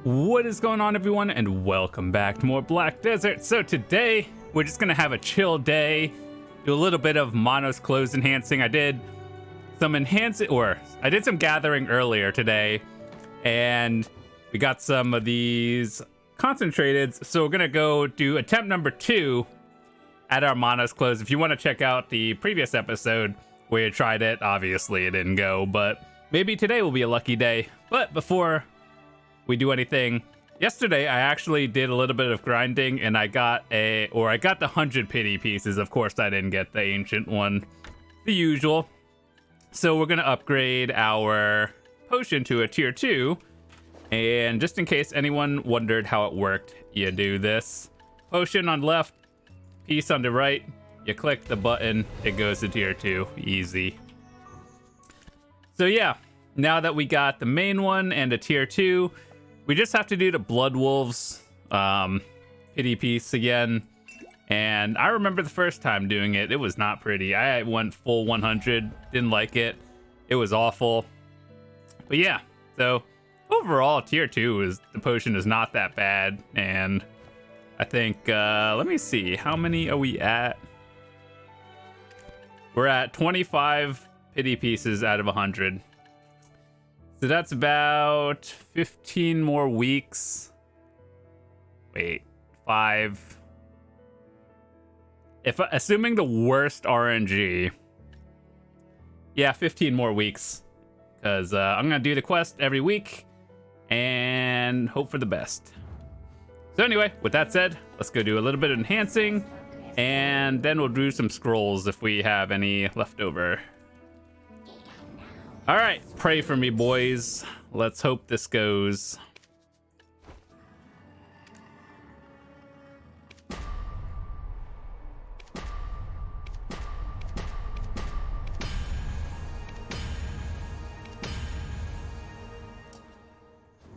What is going on, everyone, and welcome back to more Black Desert. So today we're just gonna have a chill day, do a little bit of Manos clothes enhancing. I did some gathering earlier today, and we got some of these concentrateds. So we're gonna go do attempt number 2 at our Manos clothes. If you want to check out the previous episode where you tried it, obviously it didn't go, but maybe today will be a lucky day. But before we do anything, yesterday I actually did a little bit of grinding and I got the 100 pity pieces. Of course I didn't get the ancient one, the usual. So we're gonna upgrade our potion to a tier 2, and just in case anyone wondered how it worked, you do this: potion on left, piece on the right, you click the button, it goes to tier 2. Easy. So yeah, now that we got the main one and a tier 2, we just have to do the Blood Wolves pity piece again. And I remember the first time doing it, it was not pretty. I went full 100, didn't like it. It was awful. But yeah, so overall, tier 2 is the potion is not that bad. And I think, let me see, how many are we at? We're at 25 pity pieces out of 100. So that's about 15 more weeks. Wait, 5. Assuming the worst RNG, yeah, 15 more weeks. Because I'm going to do the quest every week and hope for the best. So anyway, with that said, let's go do a little bit of enhancing, and then we'll do some scrolls if we have any left over. All right, pray for me, boys. Let's hope this goes.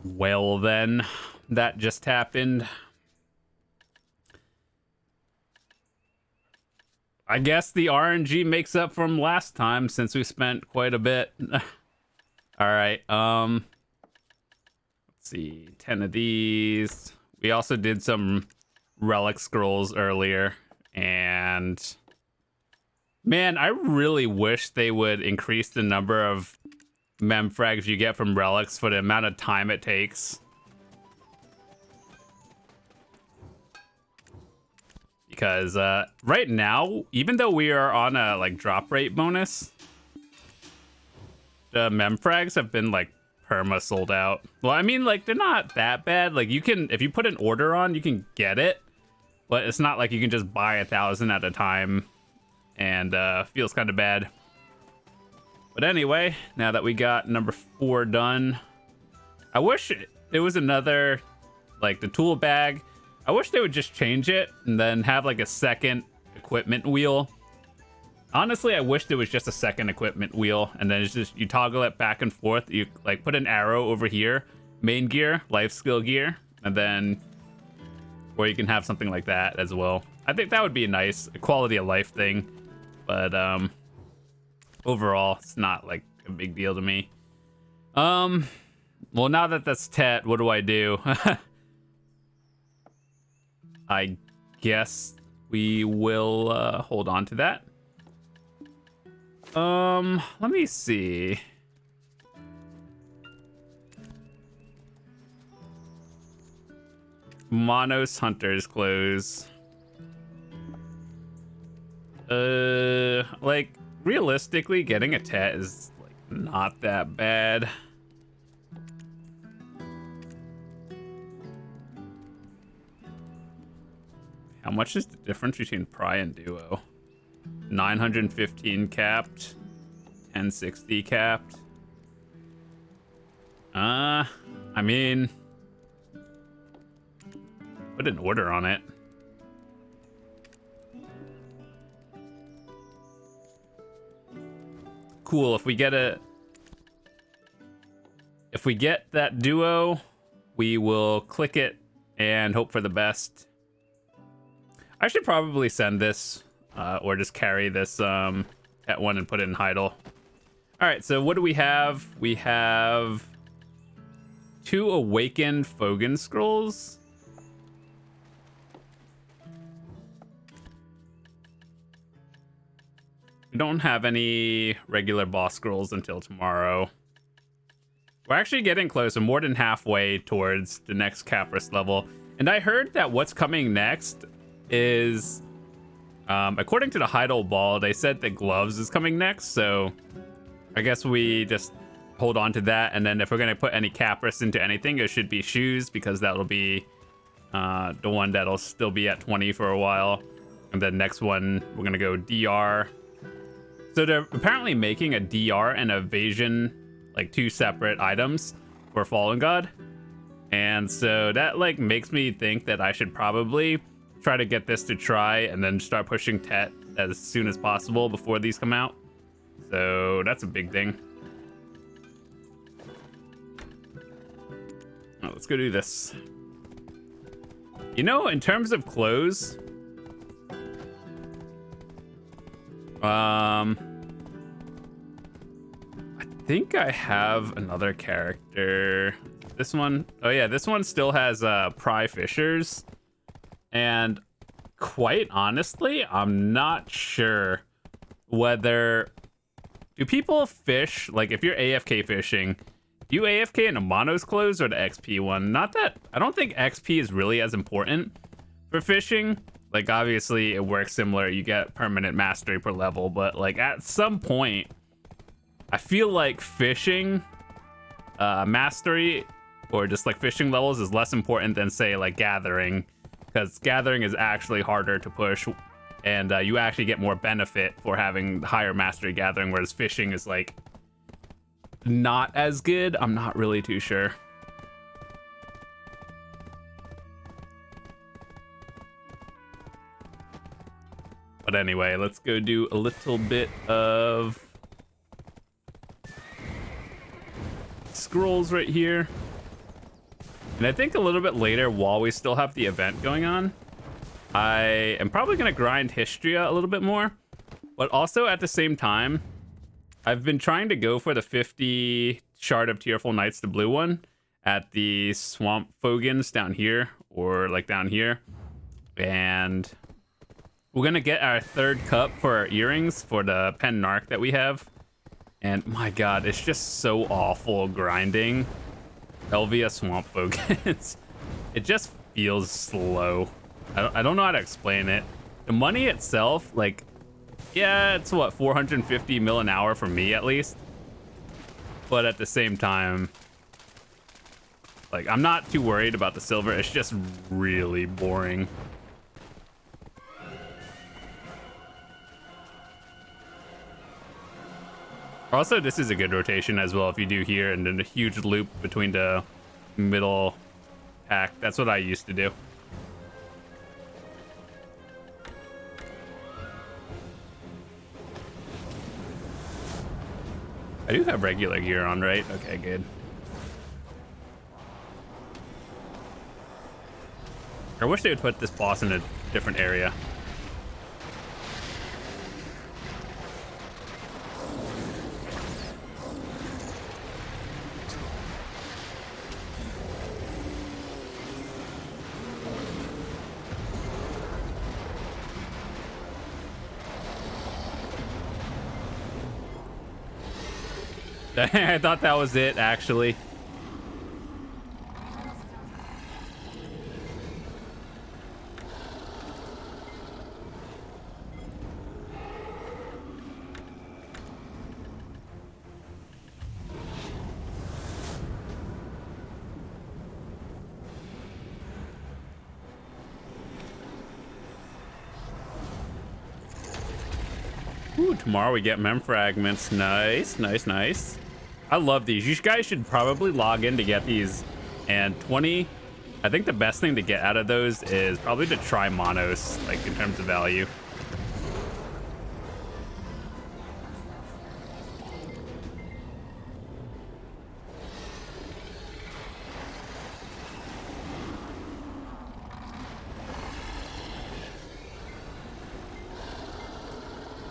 Well then, that just happened. I guess the RNG makes up from last time since we spent quite a bit. All right, let's see, 10 of these. We also did some relic scrolls earlier, and man, I really wish they would increase the number of mem frags you get from relics for the amount of time it takes. Because right now, even though we are on a drop rate bonus, the mem frags have been perma sold out. Well, I mean, they're not that bad. You can, if you put an order on, you can get it, but it's not like you can just buy 1,000 at a time, and feels kind of bad. But anyway, now that we got number 4 done, I wish there was another, the tool bag. I wish they would just change it and then have a second equipment wheel. Honestly, I wish there was just a second equipment wheel, and then it's just you toggle it back and forth. You put an arrow over here, main gear, life skill gear, and then, or you can have something like that as well. I think that would be a nice quality of life thing, but overall, it's not a big deal to me. Well, now that that's Tet, what do I do? I guess we will hold on to that. Let me see. Manos Hunter's clothes. Realistically, getting a Tet is not that bad. How much is the difference between Pry and Duo? 915 capped, 1060 capped. I mean, put an order on it. Cool, if we get that Duo, we will click it and hope for the best. I should probably send this, or just carry this at one and put it in Heidel. All right, so what do we have? We have 2 awakened Fogan scrolls. We don't have any regular boss scrolls until tomorrow. We're actually getting close. We're more than halfway towards the next Capris level. And I heard that what's coming next is, according to the Heidel Ball, they said that gloves is coming next. So I guess we just hold on to that. And then if we're going to put any Capris into anything, it should be shoes, because that'll be the one that'll still be at 20 for a while. And then next one, we're going to go DR. So they're apparently making a DR and evasion, like 2 separate items for Fallen God. And so that like makes me think that I should probably try to get this to try and then start pushing Tet as soon as possible before these come out. So that's a big thing. Oh, let's go do this. You know, in terms of clothes, I think I have another character. This one, oh yeah, this one still has Pry Fishers. And quite honestly, I'm not sure whether, do people fish, like if you're AFK fishing, do you AFK in a Manos clothes or the XP one? Not that, I don't think XP is really as important for fishing. Like obviously it works similar, you get permanent mastery per level, but like at some point, I feel like fishing mastery or just like fishing levels is less important than say like gathering, because gathering is actually harder to push and you actually get more benefit for having higher mastery gathering, whereas fishing is like not as good. I'm not really too sure. But anyway, let's go do a little bit of scrolls right here. And I think a little bit later, while we still have the event going on, I am probably going to grind Histria a little bit more. But also at the same time, I've been trying to go for the 50 Shard of Tearful Knights, the blue one, at the Swamp Fogans down here, or like down here. And we're going to get our 3rd cup for our earrings for the Pen Narc that we have. And my god, it's just so awful grinding Elvia Swamp Fogans. It just feels slow. I don't know how to explain it. The money itself, like, yeah, it's what, 450 mil an hour for me at least. But at the same time, like, I'm not too worried about the silver. It's just really boring. Also, this is a good rotation as well if you do here, and then a huge loop between the middle pack. That's what I used to do. I do have regular gear on, right? Okay, good. I wish they would put this boss in a different area. I thought that was it, actually. Ooh, tomorrow we get mem fragments. Nice, nice, nice. I love these. You guys should probably log in to get these. And 20, I think the best thing to get out of those is probably to try Manos, like in terms of value.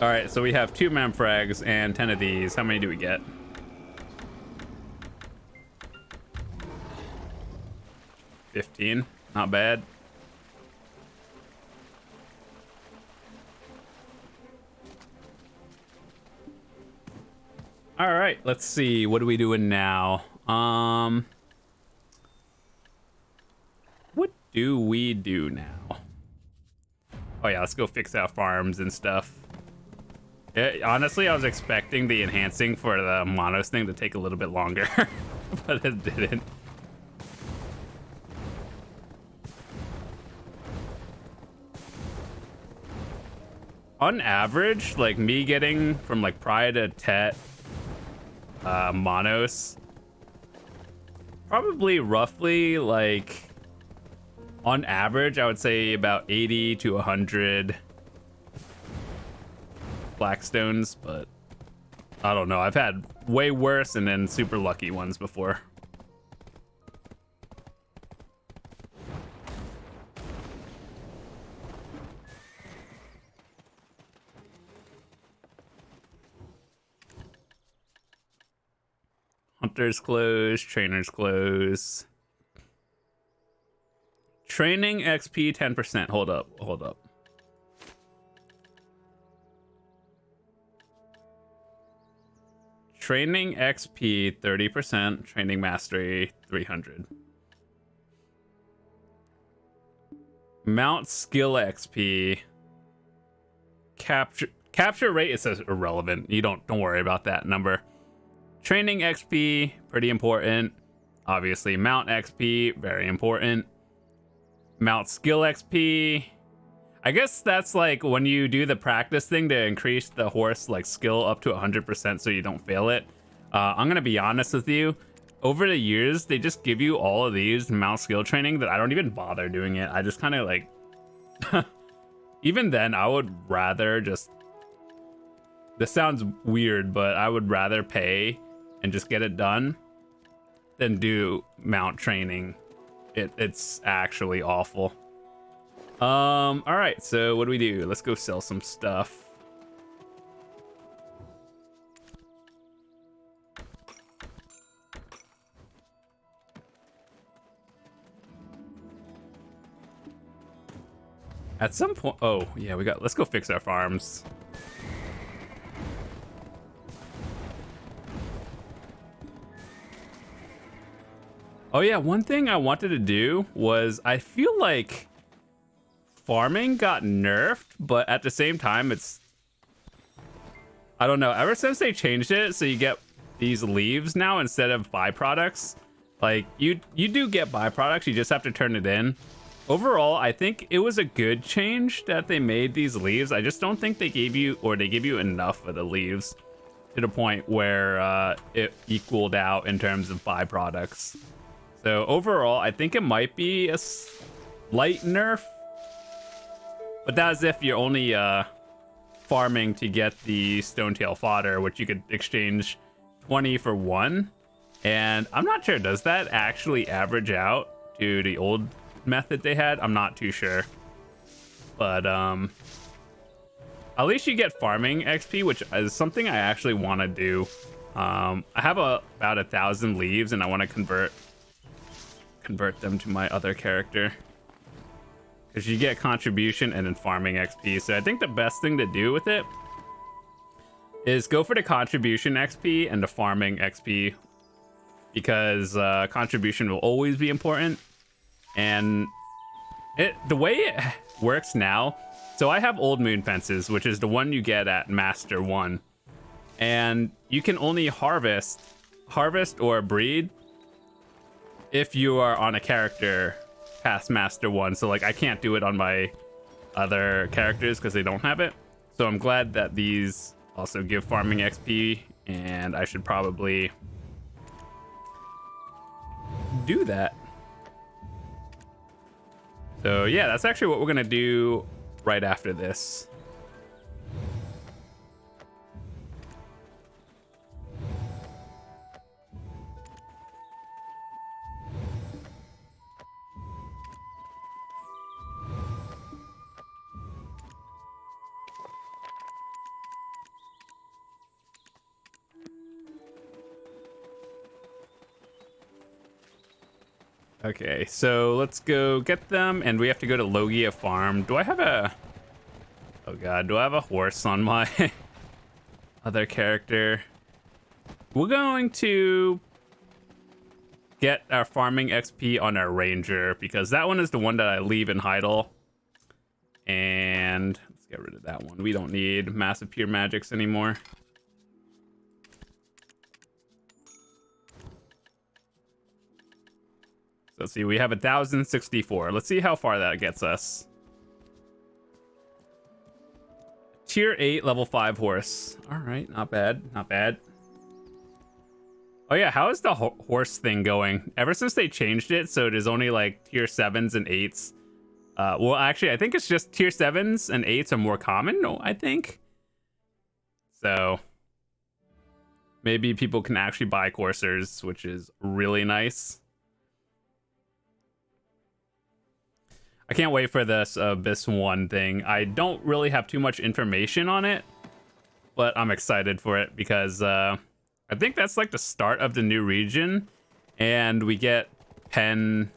All right, so we have 2 mem frags and 10 of these. How many do we get? 15. Not bad. All right, let's see. What are we doing now? What do we do now? Oh yeah, let's go fix out farms and stuff. Honestly, I was expecting the enhancing for the Manos thing to take a little bit longer, but it didn't. On average, like me getting from like Pride to Tet, Manos, probably roughly like on average, I would say about 80 to 100 Blackstones, but I don't know. I've had way worse and then super lucky ones before. Hunters close, trainers close. Training XP 10%. Hold up. Training XP 30%, training mastery 300. Mount skill XP. Capture rate, it says irrelevant. You don't worry about that number. Training XP, pretty important. Obviously, mount XP, very important. Mount skill XP. I guess that's like when you do the practice thing to increase the horse like skill up to 100% so you don't fail it. I'm gonna be honest with you. Over the years, they just give you all of these mount skill training that I don't even bother doing it. I just kind of like... Even then, I would rather just... This sounds weird, but I would rather pay and just get it done than do mount training. It's actually awful. All right, so what do we do? Let's go sell some stuff. At some point, oh yeah, let's go fix our farms. Oh yeah, one thing I wanted to do was, I feel like farming got nerfed, but at the same time, I don't know, ever since they changed it so you get these leaves now instead of byproducts, like you do get byproducts, you just have to turn it in. Overall, I think it was a good change that they made these leaves. I just don't think they give you enough of the leaves to the point where it equaled out in terms of byproducts. So overall, I think it might be a slight nerf, but that's if you're only farming to get the Stonetail fodder, which you could exchange 20 for 1. And I'm not sure, does that actually average out to the old method they had? I'm not too sure. But at least you get farming XP, which is something I actually want to do. I have about 1,000 leaves and I want to convert them to my other character, because you get contribution and then farming XP. So I think the best thing to do with it is go for the contribution XP and the farming XP, because contribution will always be important. And the way it works now, so I have Old Moon Fences, which is the one you get at Master 1, and you can only harvest or breed if you are on a character past Master 1. So like I can't do it on my other characters because they don't have it. So I'm glad that these also give farming XP, and I should probably do that. So yeah, that's actually what we're gonna do right after this. Okay, so let's go get them, and we have to go to Logia Farm. Do I have a... Oh god, do I have a horse on my other character? We're going to get our farming XP on our ranger, because that one is the one that I leave in Heidel. And let's get rid of that one. We don't need massive pure magics anymore. So let's see, we have 1,064. Let's see how far that gets us. Tier 8, level 5 horse. All right, not bad, not bad. Oh yeah, how is the horse thing going? Ever since they changed it, so it is only like tier 7s and 8s. Well, actually, I think it's just tier 7s and 8s are more common, no, I think. So maybe people can actually buy coursers, which is really nice. I can't wait for this Abyss 1 thing. I don't really have too much information on it, but I'm excited for it because I think that's like the start of the new region, and we get pen.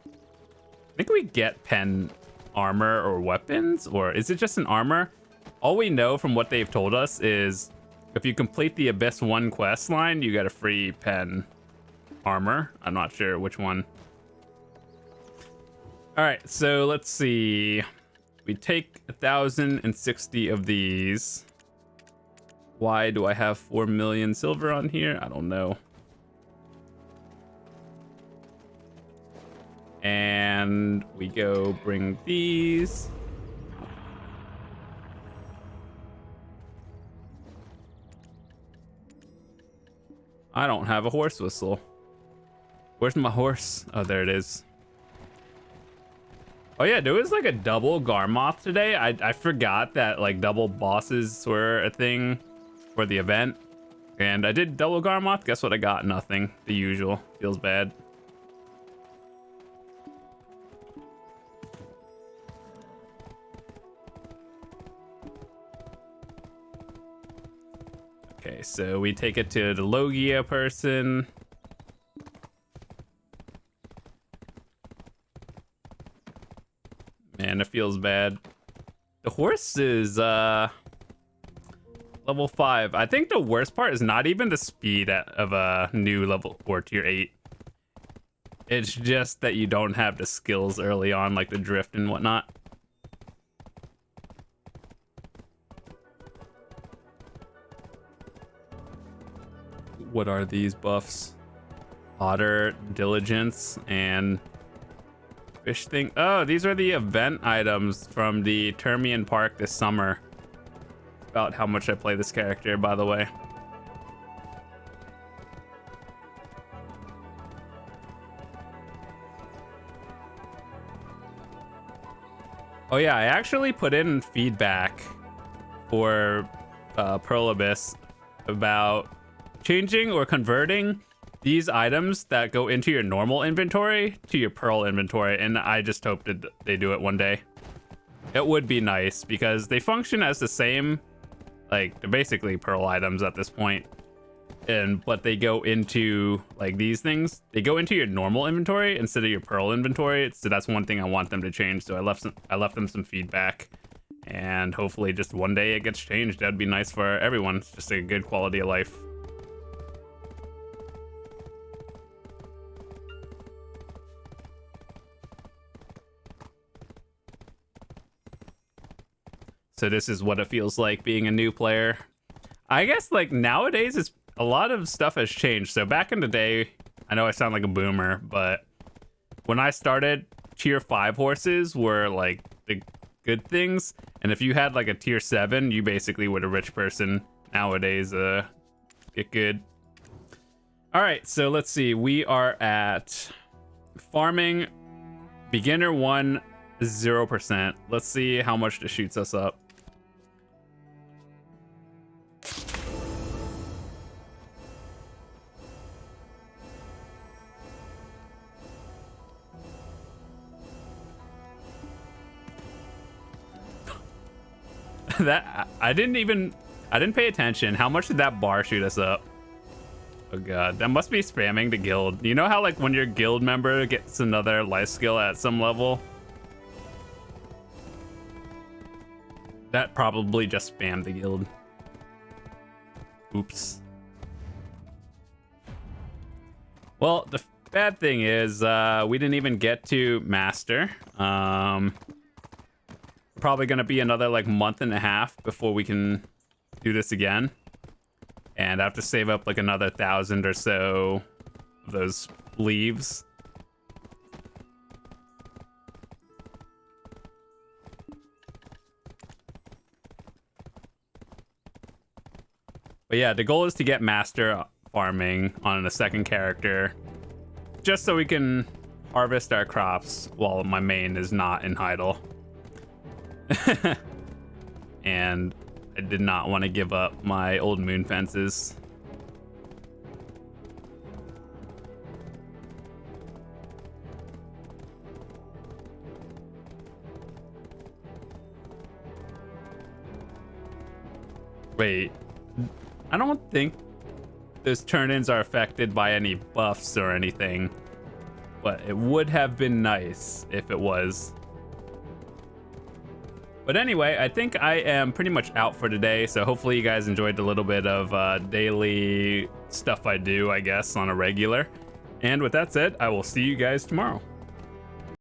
I think we get pen armor or weapons, or is it just an armor? All we know from what they've told us is if you complete the Abyss 1 quest line, you get a free pen armor. I'm not sure which one. All right, so let's see. We take 1,060 of these. Why do I have 4 million silver on here? I don't know. And we go bring these. I don't have a horse whistle. Where's my horse? Oh, there it is. Oh yeah, there was like a double Garmoth today. I forgot that like double bosses were a thing for the event. And I did double Garmoth. Guess what I got? Nothing. The usual. Feels bad. Okay, so we take it to the Logia person. Man, it feels bad. The horse is level 5. I think the worst part is not even the speed of a new level or tier 8. It's just that you don't have the skills early on, like the drift and whatnot. What are these buffs? Otter, diligence, and fish thing. Oh, these are the event items from the Termian Park this summer. About how much I play this character, by the way. Oh yeah, I actually put in feedback for Pearl Abyss about changing or converting these items that go into your normal inventory to your Pearl inventory, and I just hope that they do it one day. It would be nice because they function as the same, like they're basically Pearl items at this point, but they go into like these things. They go into your normal inventory instead of your Pearl inventory. So that's one thing I want them to change. So I left them some feedback, and hopefully just one day it gets changed. That'd be nice for everyone. It's just a good quality of life. So this is what it feels like being a new player. I guess like nowadays it's a lot of stuff has changed. So back in the day, I know I sound like a boomer, but when I started, tier 5 horses were like the good things. And if you had like a tier 7, you basically were a rich person. Nowadays, get good. All right, so let's see. We are at farming beginner 1, 0%. Let's see how much this shoots us up. That I didn't pay attention. How much did that bar shoot us up? Oh god, that must be spamming the guild. You know how like when your guild member gets another life skill at some level? That probably just spammed the guild. Oops. Well, the bad thing is we didn't even get to master. Probably gonna be another like month and a half before we can do this again. And I have to save up like another 1,000 or so of those leaves. But yeah, the goal is to get master farming on a second character, just so we can harvest our crops while my main is not in idle. And I did not want to give up my old moon fences. Wait, I don't think those turn-ins are affected by any buffs or anything, but it would have been nice if it was. But anyway, I think I am pretty much out for today, so hopefully you guys enjoyed a little bit of daily stuff I do, I guess, on a regular. And with that said, I will see you guys tomorrow.